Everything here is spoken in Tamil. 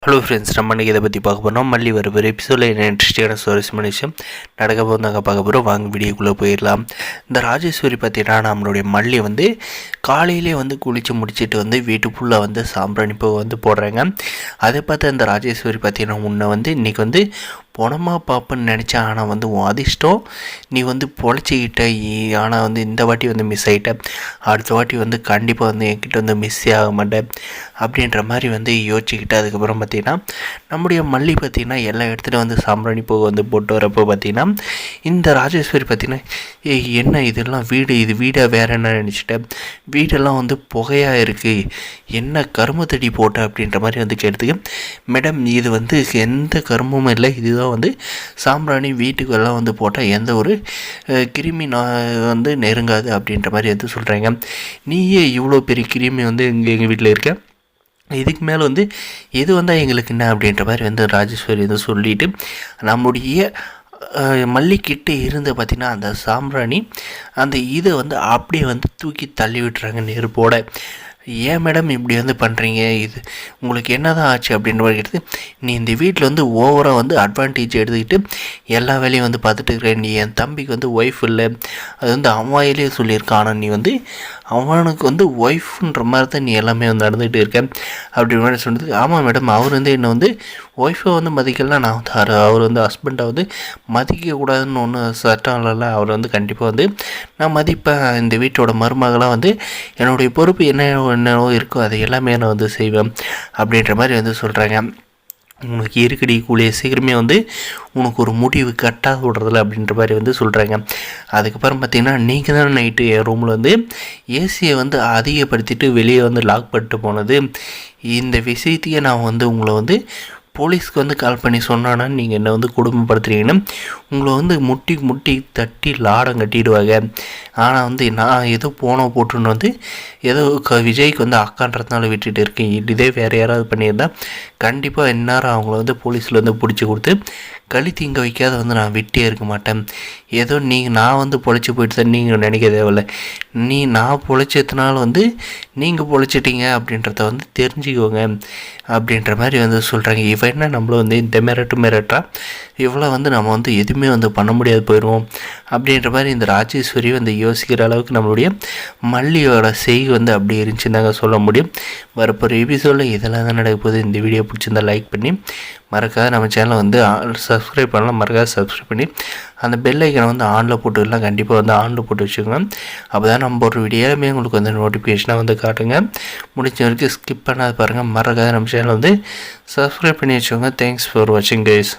ஹலோ ஃப்ரெண்ட்ஸ், நம்ம இன்றைக்கி இதை பற்றி பார்க்க போகிறோம். மல்லி ஒரு எபிசோடில் என்ன இன்ட்ரெஸ்டிங்கான சுவாரஸ்யமான விஷயம் நடக்க போதாங்க பார்க்க போகிறோம். வாங்க வீடியோக்குள்ளே போயிடலாம். இந்த ராஜேஸ்வரி பார்த்தீங்கன்னா நம்மளுடைய மல்லி காலையிலே குளித்து முடிச்சுட்டு வீட்டுக்குள்ளே சாம்பிராணி பூ போடுறாங்க. அதை பார்த்து அந்த ராஜேஸ்வரி பார்த்தீங்கன்னா உன்னை இன்றைக்கி பணமா பார்ப்பேன்னு நினச்சேன். ஆனால் உன் அதிர்ஷ்டம் நீ பொழைச்சிக்கிட்ட. ஆனால் இந்த வாட்டி மிஸ் ஆகிட்ட. அடுத்த வாட்டி கண்டிப்பாக என்கிட்ட மிஸ்ஸே ஆக மாட்டேன் அப்படின்ற மாதிரி யோசிச்சுக்கிட்டு அதுக்கப்புறம் பார்த்திங்கன்னா நம்முடைய மல்லி பார்த்திங்கன்னா எல்லா இடத்துலையும் சாம்பிராணி பூ போட்டு வரப்போ பார்த்திங்கன்னா இந்த ராஜேஸ்வரி பார்த்திங்கன்னா என்ன இதெல்லாம் இது வீடாக வேறு என்ன நினச்சிட்டேன். வீடெல்லாம் புகையாக இருக்குது, என்ன கரும்பு தடி போட்ட அப்படின்ற மாதிரி கேட்டதுக்கு, மேடம் இது எந்த கரும்பும் இல்லை, இதுதான் சாம்பிராணி வீட்டுக்கெல்லாம் போட்டால் எந்த ஒரு கிருமி நெருங்காது அப்படின்ற மாதிரி சொல்கிறாங்க. நீயே இவ்வளோ பெரிய கிருமி எங்கள் வீட்டில் இருக்க, இதுக்கு மேலே எது வந்தால் எங்களுக்கு என்ன அப்படின்ற மாதிரி ராஜேஸ்வரி சொல்லிவிட்டு நம்முடைய மல்லிக்கிட்ட இருந்து பார்த்திங்கன்னா அந்த சாம்பிராணி அந்த இதை அப்படியே தூக்கி தள்ளி விட்டுறாங்க நெருப்போட. ஏன் மேடம் இப்படி பண்ணுறீங்க, இது உங்களுக்கு என்ன தான் ஆச்சு அப்படின்ற மாதிரி கேட்டு, நீ இந்த வீட்டில் ஓவராக அட்வான்டேஜ் எடுத்துக்கிட்டு எல்லா வேலையும் பார்த்துட்டு இருக்கிற. நீ என் தம்பிக்கு ஒய்ஃப் இல்லை, அது அம்மாயிலே சொல்லியிருக்கான். ஆனால் நீ அவனுக்கு ஒய்ஃப்ன்ற மாதிரி தான் நீ எல்லாமே நடந்துகிட்டு இருக்க அப்படின்ற மாதிரி சொன்னது. ஆமாம் மேடம், அவர் என்னை ஒய்ஃபை மதிக்கலாம், நான் அவர் ஹஸ்பண்டை மதிக்கக்கூடாதுன்னு ஒன்றும் சட்டம் இல்லைல்ல. அவர் கண்டிப்பாக நான் மதிப்பேன். இந்த வீட்டோட மருமகளாக என்னுடைய பொறுப்பு என்னவோ இருக்கோ அதை எல்லாமே நான் செய்வேன் அப்படின்ற மாதிரி சொல்கிறாங்க. உனக்கு இருக்கடி கூலிய சீக்கிரமே உனக்கு ஒரு முடிவு கட்டாக விடுறதில்ல அப்படின்ற மாதிரி சொல்கிறாங்க. அதுக்கப்புறம் பார்த்திங்கன்னா நீங்கள் தான் நைட்டு என் ரூமில் ஏசியை அதிகப்படுத்திட்டு வெளியே லாக் பண்ணிட்டு போனது. இந்த விஷயத்தையே நான் உங்களை போலீஸ்க்கு கால் பண்ணி சொன்னான்னா நீங்கள் என்னை குடும்பப்படுத்துறீங்கன்னா உங்களை முட்டி தட்டி லாடம் கட்டிடுவாங்க. ஆனால் நான் ஏதோ போட்டுன்னு ஏதோ விஜய்க்கு அக்கான்றதுனால விட்டுட்டு இருக்கேன். இதே வேறு யாராவது பண்ணியிருந்தால் கண்டிப்பாக இந்நேரம் அவங்கள போலீஸில் பிடிச்சி கொடுத்து களி தீங்க வைக்காத நான் விட்டே இருக்க மாட்டேன். ஏதோ நான் பொழைச்சி போயிட்டு தான் நீங்கள் நினைக்க தேவையில்லை. நான் பொழைச்சதுனால நீங்கள் பொழைச்சிட்டீங்க அப்படின்றத தெரிஞ்சுக்கோங்க அப்படின்ற மாதிரி சொல்கிறாங்க. இவன் என்ன நம்மளும் இந்த மிரட்டா இவ்வளோ நம்ம எதுவுமே பண்ண முடியாது போயிடுவோம் அப்படின்ற மாதிரி இந்த ராஜேஸ்வரி யோசிக்கிற அளவுக்கு நம்மளுடைய மல்லியோட செய்கை அப்படி இருந்துச்சுன்னு தாங்க சொல்ல முடியும். வரப்போகிற எபிசோடில் இதெல்லாம் தான் நடக்க போகுது. இந்த வீடியோ பிடிச்சிருந்தா லைக் பண்ணி மறக்காத நம்ம சேனலை சப்ஸ்கிரைப் பண்ணலாம். மறக்காத சப்ஸ்கிரைப் பண்ணி அந்த பெல் ஐக்கனை ஆனில் போட்டுக்கலாம். கண்டிப்பாக ஆனில் போட்டு வச்சுக்கோங்க. அப்போ தான் நம்ம ஒரு வீடியோவுமே உங்களுக்கு நோட்டிஃபிகேஷனாக காட்டுங்க. முடிஞ்ச வரைக்கும் ஸ்கிப் பண்ணாத பாருங்கள். மறக்காத நம்ம சேனலை சப்ஸ்கிரைப் பண்ணி வச்சுக்கோங்க. தேங்க்ஸ் ஃபார் வாட்சிங் கைஸ்.